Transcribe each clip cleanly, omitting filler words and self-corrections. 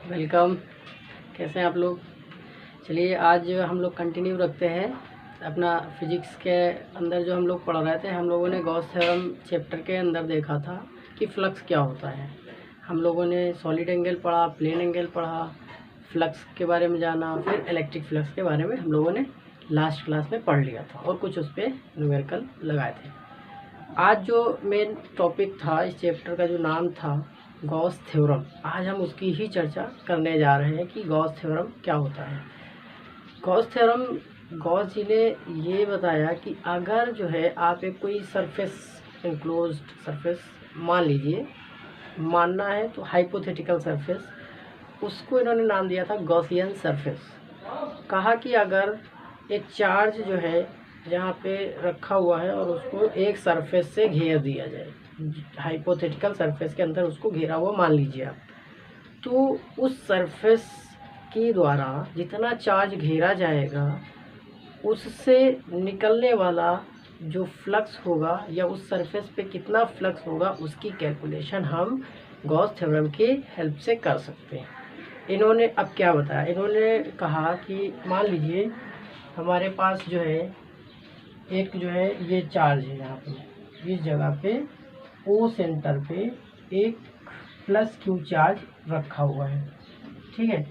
Welcome. कैसे हैं आप लोग? चलिए आज हम लोग कंटिन्यू रखते हैं अपना फिजिक्स के अंदर जो हम लोग पढ़ रहे थे। हम लोगों ने गॉस थ्योरम चैप्टर के अंदर देखा था कि फ्लक्स क्या होता है। हम लोगों ने सॉलिड एंगल पढ़ा, प्लेन एंगल पढ़ा, फ्लक्स के बारे में जाना, फिर इलेक्ट्रिक फ्लक्स के बारे में हम लोगों ने लास्ट क्लास में पढ़ लिया था और कुछ उस पर न्यूमेरिकल लगाए थे। आज जो मेन टॉपिक था इस चैप्टर का, जो नाम था गॉस थ्योरम, आज हम उसकी ही चर्चा करने जा रहे हैं कि गॉस थ्योरम क्या होता है। गॉस थ्योरम, गॉस जी ने ये बताया कि अगर जो है आप एक कोई सरफेस, इंक्लोज्ड सरफेस मान लीजिए, मानना है तो हाइपोथेटिकल सरफेस, उसको इन्होंने नाम दिया था गॉसियन सरफेस। कहा कि अगर एक चार्ज जो है जहाँ पे रखा हुआ है और उसको एक सरफेस से घेर दिया जाए, हाइपोथेटिकल सरफेस के अंदर उसको घेरा हुआ मान लीजिए आप, तो उस सरफेस के द्वारा जितना चार्ज घेरा जाएगा उससे निकलने वाला जो फ्लक्स होगा या उस सरफेस पे कितना फ्लक्स होगा उसकी कैलकुलेशन हम गॉस थ्योरम की हेल्प से कर सकते हैं। इन्होंने अब क्या बताया, इन्होंने कहा कि मान लीजिए हमारे पास जो है एक जो है ये चार्ज है, यहाँ पे इस जगह पे ओ सेंटर पे एक प्लस क्यू चार्ज रखा हुआ है, ठीक है।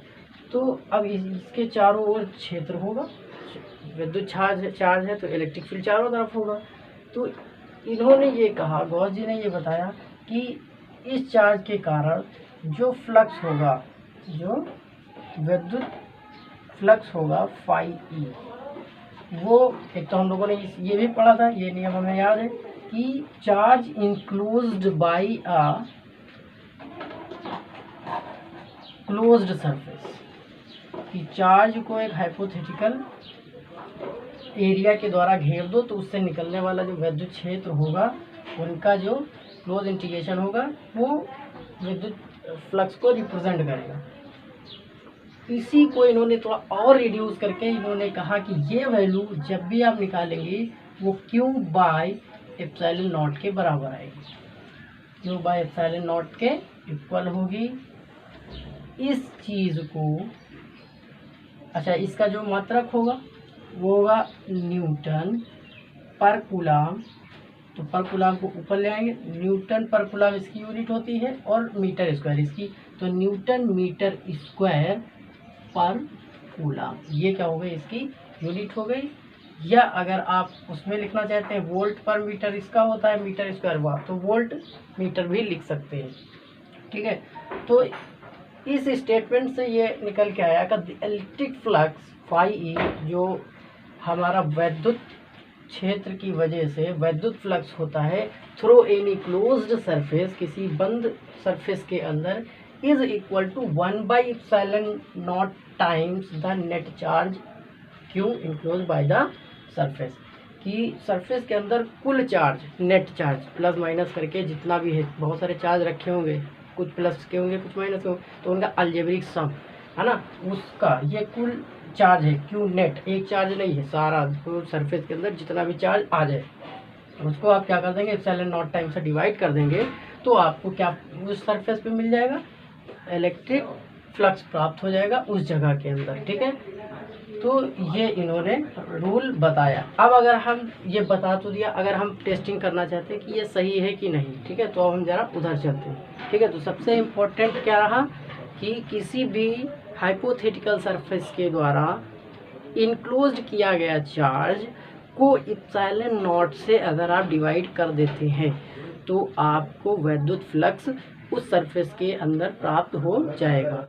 तो अब इसके चारों ओर क्षेत्र होगा, विद्युत चार्ज है तो इलेक्ट्रिक फील्ड चारों तरफ होगा। तो इन्होंने ये कहा, गॉस जी ने ये बताया कि इस चार्ज के कारण जो फ्लक्स होगा, जो विद्युत फ्लक्स होगा फाई ई, वो एक तो हम लोगों ने ये भी पढ़ा था, ये नियम हमें याद है कि charge enclosed by a closed surface, कि चार्ज को एक हाइपोथेटिकल एरिया के द्वारा घेर दो तो उससे निकलने वाला जो विद्युत क्षेत्र होगा, उनका जो क्लोज इंटीग्रेशन होगा वो विद्युत फ्लक्स को रिप्रेजेंट करेगा। इसी को इन्होंने थोड़ा और रिड्यूस करके इन्होंने कहा कि ये वैल्यू जब भी आप निकालेंगे वो क्यू बाय एप्सिलॉन नॉट के बराबर आएगी, क्यू बाय एप्सिलॉन नॉट के इक्वल होगी। इस चीज़ को, अच्छा, इसका जो मात्रक होगा वो होगा न्यूटन पर कूलाम, तो पर कूलाम को ऊपर ले आएंगे, न्यूटन पर कूलाम इसकी यूनिट होती है और मीटर स्क्वायर इसकी, तो न्यूटन मीटर स्क्वायर पर कूलाम, ये क्या हो गई, इसकी यूनिट हो गई। या अगर आप उसमें लिखना चाहते हैं वोल्ट पर मीटर इसका होता है, मीटर स्क्वायर हुआ, तो वोल्ट मीटर भी लिख सकते हैं, ठीक है। तो इस स्टेटमेंट से ये निकल के आया कि इलेक्ट्रिक फ्लक्स फाई ई, जो हमारा वैद्युत क्षेत्र की वजह से वैद्युत फ्लक्स होता है थ्रू एनी क्लोज्ड सरफेस, किसी बंद सरफेस के अंदर, इज इक्वल टू 1/एप्सिलॉन times the net charge q enclose by the surface, कि सरफेस के अंदर कुल चार्ज, नेट चार्ज प्लस माइनस करके जितना भी है, बहुत सारे चार्ज रखे होंगे, कुछ प्लस के होंगे कुछ माइनस के होंगे, तो उनका अलजेब्रिक सम है ना, उसका ये कुल चार्ज है क्यू नेट, एक चार्ज नहीं है, सारा सरफेस के अंदर जितना भी चार्ज आ जाए उसको आप क्या कर देंगे, एप्सिलॉन नॉट टाइम से डिवाइड कर देंगे, तो आपको क्या उस सरफेस पे मिल जाएगा, इलेक्ट्रिक फ्लक्स प्राप्त हो जाएगा उस जगह के अंदर, ठीक है। तो ये इन्होंने रूल बताया। अब अगर हम ये बता तो दिया, अगर हम टेस्टिंग करना चाहते हैं कि ये सही है कि नहीं, ठीक है, तो अब हम जरा उधर चलते हैं, ठीक है। तो सबसे इम्पोर्टेंट क्या रहा कि किसी भी हाइपोथेटिकल सरफेस के द्वारा इनक्लोज्ड किया गया चार्ज को एप्सिलॉन नॉट से अगर आप डिवाइड कर देते हैं तो आपको विद्युत फ्लक्स उस सरफेस के अंदर प्राप्त हो जाएगा।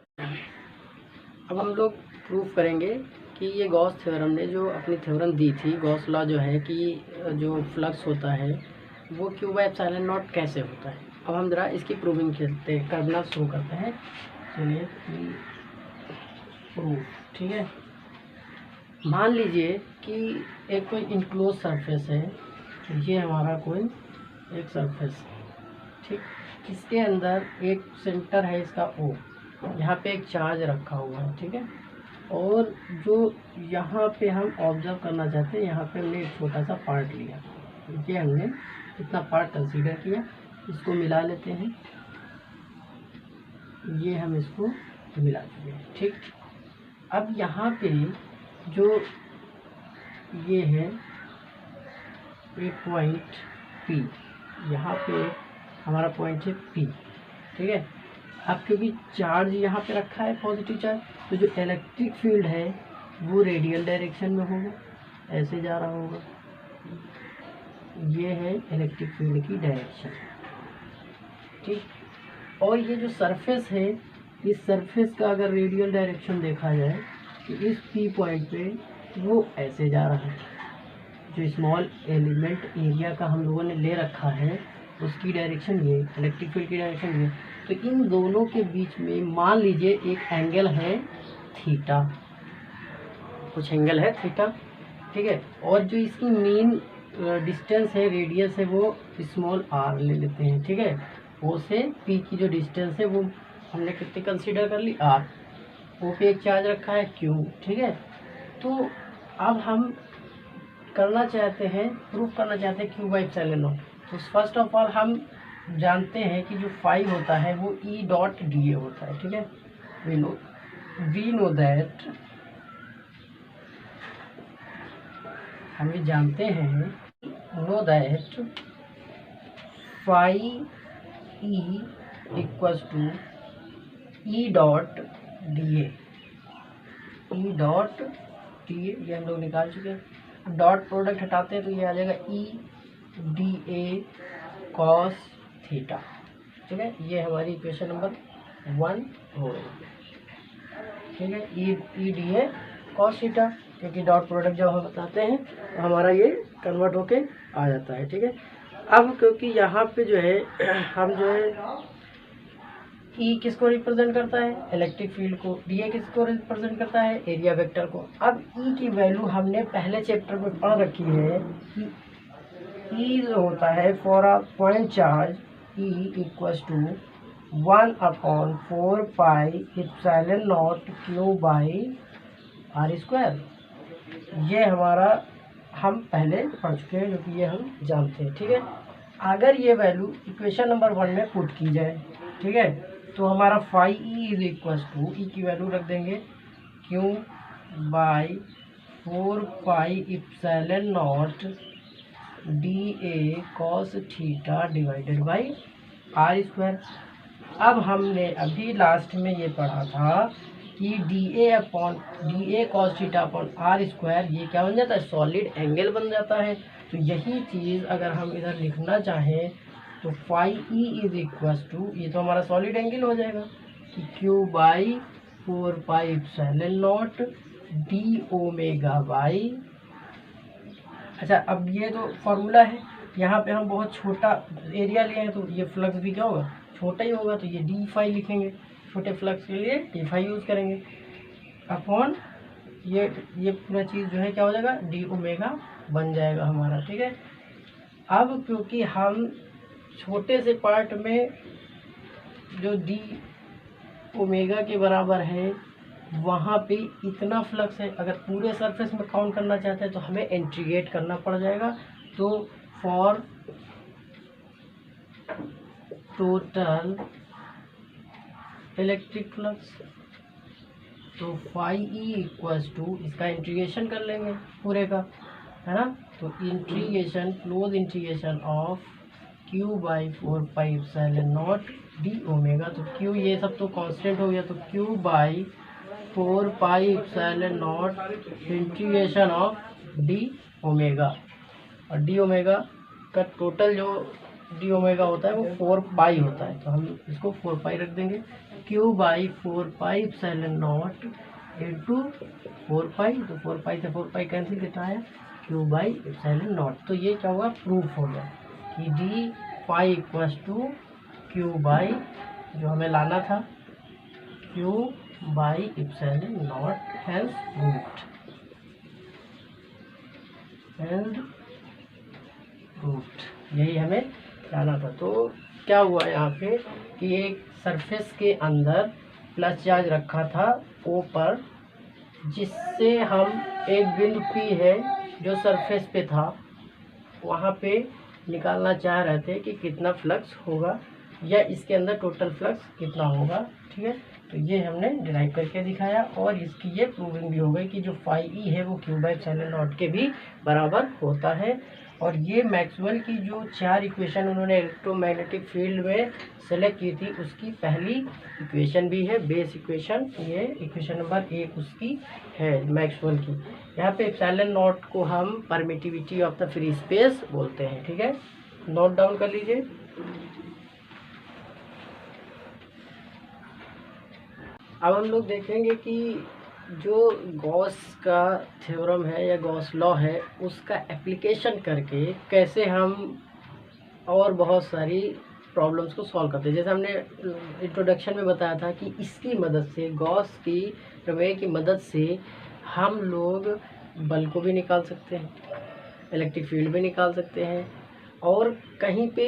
अब हम लोग प्रूफ करेंगे कि ये गॉस थ्योरम ने जो अपनी थ्योरम दी थी, गॉस लॉ जो है कि जो फ्लक्स होता है वो क्यू बाय एप्सिलॉन नॉट कैसे होता है। अब हम जरा इसकी प्रूविंग करना शुरू करते हैं। चलिए प्रूफ, ठीक है। मान लीजिए कि एक कोई इनक्लोज सरफेस है, तो ये हमारा कोई एक सरफेस, ठीक, इसके अंदर एक सेंटर है इसका ओ, यहाँ पे एक चार्ज रखा हुआ है, ठीक है, और जो यहाँ पे हम ऑब्जर्व करना चाहते हैं, यहाँ पे हमने एक छोटा सा पार्ट लिया, ये हमने इतना पार्ट कंसीडर किया, इसको मिला लेते हैं, ये हम इसको मिला दिए। ठीक, अब यहाँ पे जो ये है एक पॉइंट P, यहाँ पे हमारा पॉइंट है P। ठीक है, अब क्योंकि चार्ज यहाँ पे रखा है पॉजिटिव चार्ज, तो जो इलेक्ट्रिक फील्ड है वो रेडियल डायरेक्शन में होगा, ऐसे जा रहा होगा। ये है इलेक्ट्रिक फील्ड की डायरेक्शन। ठीक, और ये जो सरफेस है, इस सरफेस का अगर रेडियल डायरेक्शन देखा जाए तो इस P पॉइंट पे वो ऐसे जा रहा है। जो स्मॉल एलिमेंट एरिया का हम लोगों ने ले रखा है उसकी डायरेक्शन ये, इलेक्ट्रिक फील्ड की डायरेक्शन ये। तो इन दोनों के बीच में मान लीजिए एक एंगल है थीटा, कुछ एंगल है थीटा। ठीक है, और जो इसकी मेन डिस्टेंस है, रेडियस है, वो स्मॉल r ले लेते हैं। ठीक है, O से P की जो डिस्टेंस है वो हमने कितनी कंसीडर कर ली, r। O पे एक चार्ज रखा है Q। ठीक है, तो अब हम करना चाहते हैं, प्रूफ करना चाहते हैं Q बाई एप्सिलॉन नॉट। तो फर्स्ट ऑफ ऑल हम जानते हैं कि जो फाई होता है वो E डॉट डी ए होता है। ठीक है, वी नो दैट, हमें जानते हैं, know that phi E equals to E dot D A. E dot D A ये हम लोग निकाल चुके हैं। डॉट प्रोडक्ट हटाते हैं तो ये आ जाएगा E D A cos theta. ठीक है, ये हमारी इक्वेशन नंबर 1 हो गई। ठीक है, E D A cos theta, क्योंकि डॉट प्रोडक्ट जब हम बताते हैं तो हमारा ये कन्वर्ट होके आ जाता है। ठीक है, अब क्योंकि यहाँ पे जो है हम जो है ई किसको रिप्रेजेंट करता है, इलेक्ट्रिक फील्ड को, डी ए किसको रिप्रेजेंट करता है, एरिया वेक्टर को। अब ई की वैल्यू हमने पहले चैप्टर में पढ़ रखी है कि ई होता है for a point charge, E equals to 1/4 pi epsilon naught Q by are square. ये हमारा हम पहले पढ़ चुके हैं, क्योंकि ये हम जानते हैं। ठीक है, अगर ये वैल्यू इक्वेशन नंबर 1 में पुट की जाए, ठीक है, तो हमारा phi E is equals to, E की वैल्यू रख देंगे q by 4 pi epsilon naught d A cos theta divided by are square. अब हमने अभी लास्ट में ये पढ़ा था कि d A cos theta upon are square, ये क्या बन जाता है, सॉलिड एंगल बन जाता है। तो यही चीज़ अगर हम इधर लिखना चाहें तो phi E is equals to, ये तो हमारा सॉलिड एंगल हो जाएगा कि Q by 4 pi epsilon naught D omega by. अच्छा, अब ये तो फॉर्मूला है, यहाँ पे हम बहुत छोटा एरिया लिए हैं तो ये फ्लक्स भी क्या होगा, छोटा ही होगा। तो ये डी फाई लिखेंगे, छोटे फ्लक्स के लिए डी फाई यूज़ करेंगे अपॉन ये पूरा चीज़ जो है क्या हो जाएगा, डी ओमेगा बन जाएगा हमारा। ठीक है, अब क्योंकि हम छोटे से पार्ट में जो डी ओमेगा के बराबर है वहाँ पे इतना फ्लक्स है, अगर पूरे सरफेस में काउंट करना चाहते हैं तो हमें इंटीग्रेट करना पड़ जाएगा। तो फॉर टोटल इलेक्ट्रिक फ्लक्स, तो फाई ई इक्वल्स टू, इसका इंटीग्रेशन कर लेंगे पूरे का, है ना। तो integration, close integration of Q by 4 pi epsilon naught D omega. तो क्यू ये सब तो कांस्टेंट हो गया, तो Q by 4 pi epsilon not integration of D omega, और डी ओमेगा का टोटल जो डी ओमेगा होता है वो 4 पाई होता है, तो हम इसको 4 पाई रख देंगे। Q by 4 pi epsilon not into 4 पाई, तो 4 पाई से 4 पाई कैंसिल, कितना है, क्यू बाई एप्सिलॉन नॉट। तो ये क्या हुआ, प्रूफ हो गया कि D phi equals to Q by, जो हमें लाना था, Q by epsilon naught, hence proved, and proved, यही हमें लाना था। तो क्या हुआ यहाँ पे कि एक सरफेस के अंदर प्लस चार्ज रखा था ओ पर, जिससे हम एक बिंदु पी है जो सरफेस पे था वहाँ पे निकालना चाह रहे थे कि कितना फ्लक्स होगा या इसके अंदर टोटल फ्लक्स कितना होगा। ठीक है, तो ये हमने डिराइव करके दिखाया और इसकी ये प्रूविंग भी हो गई कि जो फाई ई है वो क्यू बाई एप्सिलॉन नॉट के भी बराबर होता है। और ये मैक्सवेल की जो 4 इक्वेशन उन्होंने इलेक्ट्रोमैग्नेटिक फील्ड में सेलेक्ट की थी उसकी पहली इक्वेशन भी है, बेस इक्वेशन। ये इक्वेशन नंबर 1 उसकी है मैक्सवेल की। यहाँ पे एप्सिलॉन नॉट को हम permittivity of the free space बोलते हैं। ठीक है, नोट डाउन कर लीजिए। अब हम लोग देखेंगे कि जो गॉस का थ्योरम है या गॉस लॉ है उसका एप्लीकेशन करके कैसे हम और बहुत सारी प्रॉब्लम्स को सॉल्व करते हैं। जैसे हमने इंट्रोडक्शन में बताया था कि इसकी मदद से, गॉस की प्रमेय की मदद से हम लोग बल को भी निकाल सकते हैं, इलेक्ट्रिक फील्ड भी निकाल सकते हैं। और कहीं पे,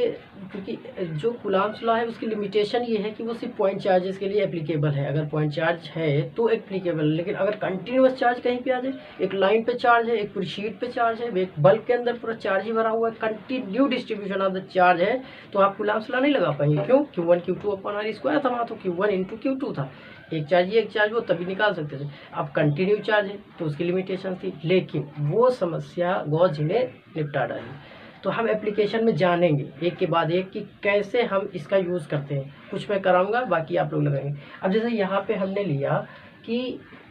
क्योंकि जो कूलॉम्स लॉ है उसकी लिमिटेशन ये है कि वो सिर्फ पॉइंट चार्जेस के लिए एप्लीकेबल है। अगर पॉइंट चार्ज है तो एप्लीकेबल है, लेकिन अगर कंटिन्यूअस चार्ज कहीं पे आ जाए, एक लाइन पे चार्ज है, एक पूरी शीट पे चार्ज है, एक बल्ब के अंदर पूरा चार्ज ही भरा हुआ है, continue distribution of the charge है, तो आप कूलॉम्स लॉ नहीं लगा पाएंगे। क्यों? Q1 Q2 upon R square था वहाँ, तो Q1 इंटू Q2 था। एक चार्ज ये एक चार्ज वो, तभी निकाल सकते थे। अब कंटिन्यू चार्ज है तो उसकी लिमिटेशन थी, लेकिन वो समस्या गॉस जी ने निपटा डाली। तो हम एप्लीकेशन में जानेंगे एक के बाद एक कि कैसे हम इसका यूज़ करते हैं। कुछ मैं कराऊंगा, बाकी आप लोग लगाएंगे। अब जैसे यहाँ पे हमने लिया कि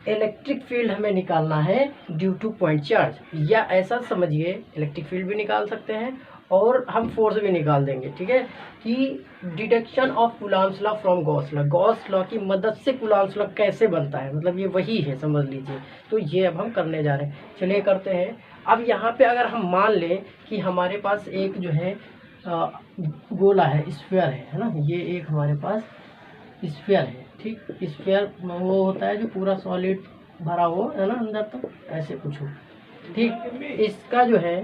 इलेक्ट्रिक फील्ड हमें निकालना है ड्यू टू पॉइंट चार्ज, या ऐसा समझिए इलेक्ट्रिक फील्ड भी निकाल सकते हैं और हम फोर्स भी निकाल देंगे। ठीक है, कि deduction of Coulomb's law from Gauss law, Gauss law की मदद से कूलॉम्स लॉ कैसे बनता है, मतलब ये वही है, समझ लीजिए। तो ये अब हम करने जा रहे हैं, चलिए करते हैं। अब यहाँ पे अगर हम मान लें कि हमारे पास एक जो है गोला है, स्फीयर है ना, ये एक हमारे पास स्फीयर है। ठीक, स्फीयर वो होता है जो पूरा सॉलिड भरा हो, है ना, अंदर तक ऐसे कुछ हो। ठीक, इसका जो है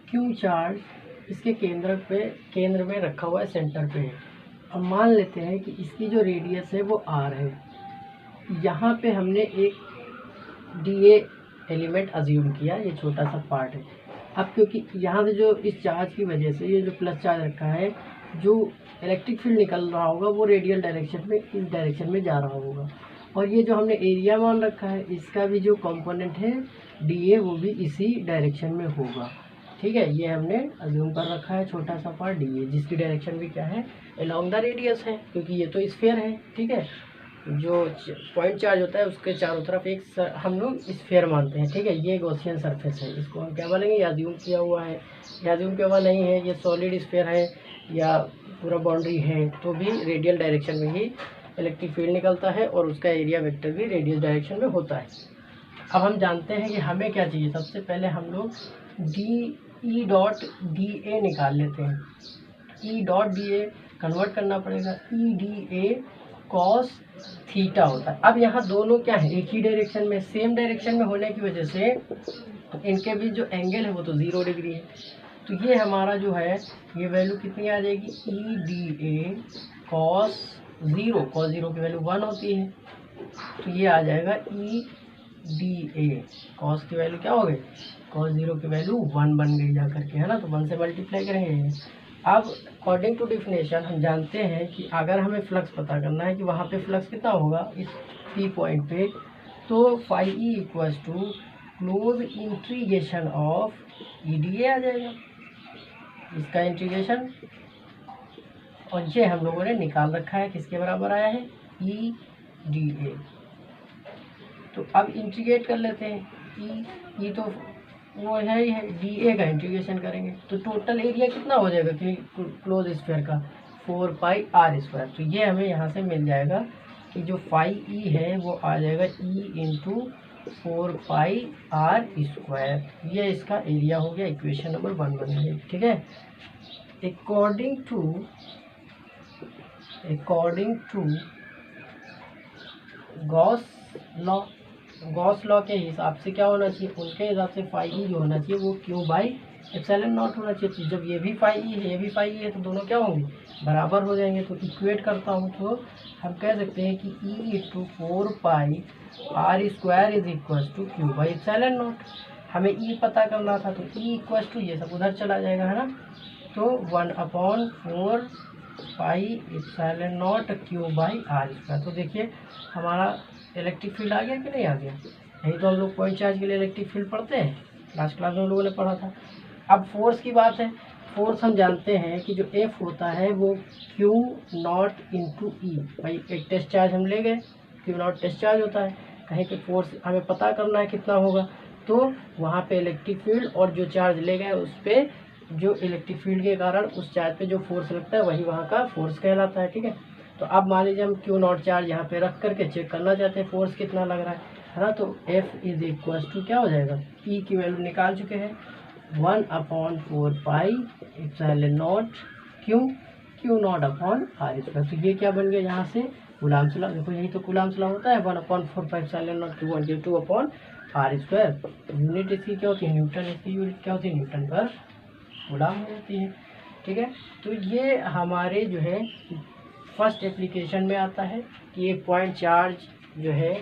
क्यू चार्ज इसके केंद्र में रखा हुआ है, सेंटर पे है। अब मान लेते हैं कि इसकी जो रेडियस है वो r है। यहाँ पे हमने एक dA एलिमेंट अज्यूम किया, ये छोटा सा पार्ट है। अब क्योंकि यहाँ से जो इस चार्ज की वजह से ये जो प्लस चार्ज रखा है, जो इलेक्ट्रिक फील्ड निकल रहा होगा वो रेडियल डायरेक्शन में, इस डायरेक्शन में जा रहा होगा। और ये जो हमने एरिया मान रखा है इसका भी जो कंपोनेंट है dA वो भी इसी डायरेक्शन में होगा। ठीक है, ये हमने अज्यूम कर रखा है छोटा सा पार्ट dA, जिसकी डायरेक्शन भी क्या है, अलोंग द रेडियस है, क्योंकि ये तो स्फीयर है। ठीक है, जो पॉइंट चार्ज होता है उसके चारों तरफ एक हम लोग स्फीयर मानते हैं। ठीक है, ये गॉसियन सरफेस है, इसको हम क्या बोलेंगे, या अज्यूम किया हुआ है, या अज्यूम किया हुआ नहीं है, ये सॉलिड स्फीयर है या पूरा बाउंड्री है, तो भी रेडियल डायरेक्शन में ही इलेक्ट्रिक फील्ड निकलता है और उसका एरिया वेक्टर भी रेडियल डायरेक्शन में होता है। अब हम जानते हैं कि हमें क्या चाहिए। सबसे पहले हम लोग ई डॉट dA निकाल लेते हैं। ई डॉट dA कन्वर्ट करना पड़ेगा, ई dA कॉस थीटा होता है। अब यहाँ दोनों क्या है, एक ही डायरेक्शन में, सेम डायरेक्शन में होने की वजह से इनके बीच जो एंगल है वो तो 0 डिग्री है। तो ये हमारा जो है ये वैल्यू कितनी आ जाएगी, ई dA कॉस 0, कॉस 0 की वैल्यू 1 होती है, तो ये आ जाएगा ई dA कॉस की वैल्यू क्या हो गई, कॉस 0 की वैल्यू 1 बन गई जा करके, है ना। तो 1 से मल्टीप्लाई करेंगे। अब अकॉर्डिंग टू डिफिनेशन हम जानते हैं कि अगर हमें फ्लक्स पता करना है कि वहाँ पे फ्लक्स कितना होगा इस P पॉइंट पे, तो phi E equals to close integration of E dA आ जाएगा, इसका इंटीग्रेशन। और ये हम लोगों ने निकाल रखा है, किसके बराबर आया है, ई dA। तो अब इंटीग्रेट कर लेते हैं, ई तो वो है ही है, dA का इंटीग्रेशन करेंगे तो टोटल एरिया कितना हो जाएगा कि क्लोज स्फीयर का, 4 पाई r स्क्वायर। तो ये हमें यहाँ से मिल जाएगा कि जो फाई ई है वो आ जाएगा ई इंटू 4 पाई r स्क्वायर। ये इसका एरिया हो गया, इक्वेशन नंबर 1 बन गई। ठीक है, अकॉर्डिंग टू गॉस लॉ के हिसाब से क्या होना चाहिए, उनके हिसाब से फाई ई जो होना चाहिए वो Q बाई एप्सिलॉन नॉट होना चाहिए। तो जब ये भी फाई ई है ये भी फाई ई है तो दोनों क्या होंगे, बराबर हो जाएंगे। तो इक्वेट करता हूँ तो हम कह सकते हैं कि E into 4 pi R square is equal to Q by epsilon naught. हमें ई पता करना था तो ई इक्वल टू ये सब उधर चला जाएगा, है ना। तो 1/4 pi epsilon naught Q by are square. तो देखिए हमारा इलेक्ट्रिक फील्ड आ गया कि नहीं आ गया। यही तो हम लोग पॉइंट चार्ज के लिए इलेक्ट्रिक फील्ड पढ़ते हैं, लास्ट क्लास में हम लोगों ने पढ़ा था। अब फोर्स की बात है। फोर्स हम जानते हैं कि जो एफ होता है वो क्यू नॉट इंटू ई। भाई एक टेस्ट चार्ज हम ले गए, क्यू नॉट टेस्ट चार्ज होता है, कहीं पे फोर्स हमें पता करना है कितना होगा। तो वहाँ पे इलेक्ट्रिक फील्ड और जो चार्ज ले गए उस पर जो इलेक्ट्रिक फील्ड के कारण उस चार्ज पे जो फोर्स लगता है वही वहाँ का फोर्स कहलाता है, ठीक है। तो अब मान लीजिए हम क्यू नॉट चार्ज यहाँ पे रख करके चेक करना चाहते हैं फोर्स कितना लग रहा है ना। तो एफ इज इक्वल टू क्या हो जाएगा, ई की वैल्यू निकाल चुके हैं 1/4 pi epsilon naught Q naught upon are square. तो ये क्या बन गया यहाँ से कूलाम्स लॉ। देखो यही तो कूलाम्स लॉ होता है, 1/4 pi epsilon naught Q upon are square. Unit इसकी क्या होती है न्यूटन, इसकी यूनिट क्या होती है न्यूटन पर कूलाम हो जाती है, ठीक है। तो ये हमारे जो है फर्स्ट एप्लीकेशन में आता है कि एक पॉइंट चार्ज जो है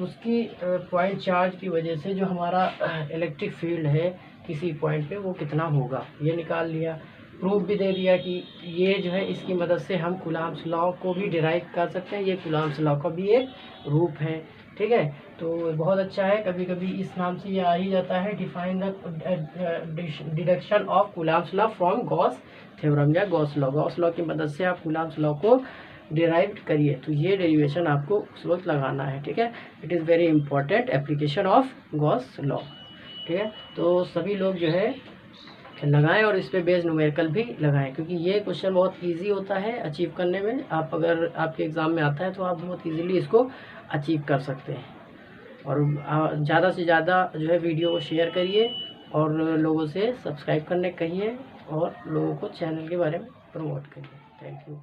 उसकी पॉइंट चार्ज की वजह से जो हमारा इलेक्ट्रिक फील्ड है किसी पॉइंट पे वो कितना होगा, ये निकाल लिया। प्रूफ भी दे दिया कि ये जो है इसकी मदद से हम कूलाम्स लॉ को भी डिराइव कर सकते हैं, ये कूलाम्स लॉ का भी एक रूप है, ठीक है। तो बहुत अच्छा है, कभी कभी इस नाम से ये आ ही जाता है, define the deduction of coulombs law from Gauss theorem या गॉस लॉ। गॉस लॉ की मदद से आप कूलाम्स लॉ को डिराइव करिए, तो ये डेरिवेशन आपको उस वक्त लगाना है, ठीक है। It is very important application of Gauss law, ठीक है। तो सभी लोग जो है लगाएं और इस पे बेस न्यूमेरिकल भी लगाएं, क्योंकि ये क्वेश्चन बहुत इजी होता है अचीव करने में। आप अगर आपके एग्ज़ाम में आता है तो आप बहुत इजीली इसको अचीव कर सकते हैं। और ज़्यादा से ज़्यादा जो है वीडियो को शेयर करिए और लोगों से सब्सक्राइब करने कहिए और लोगों को चैनल के बारे में प्रमोट करिए। Thank you.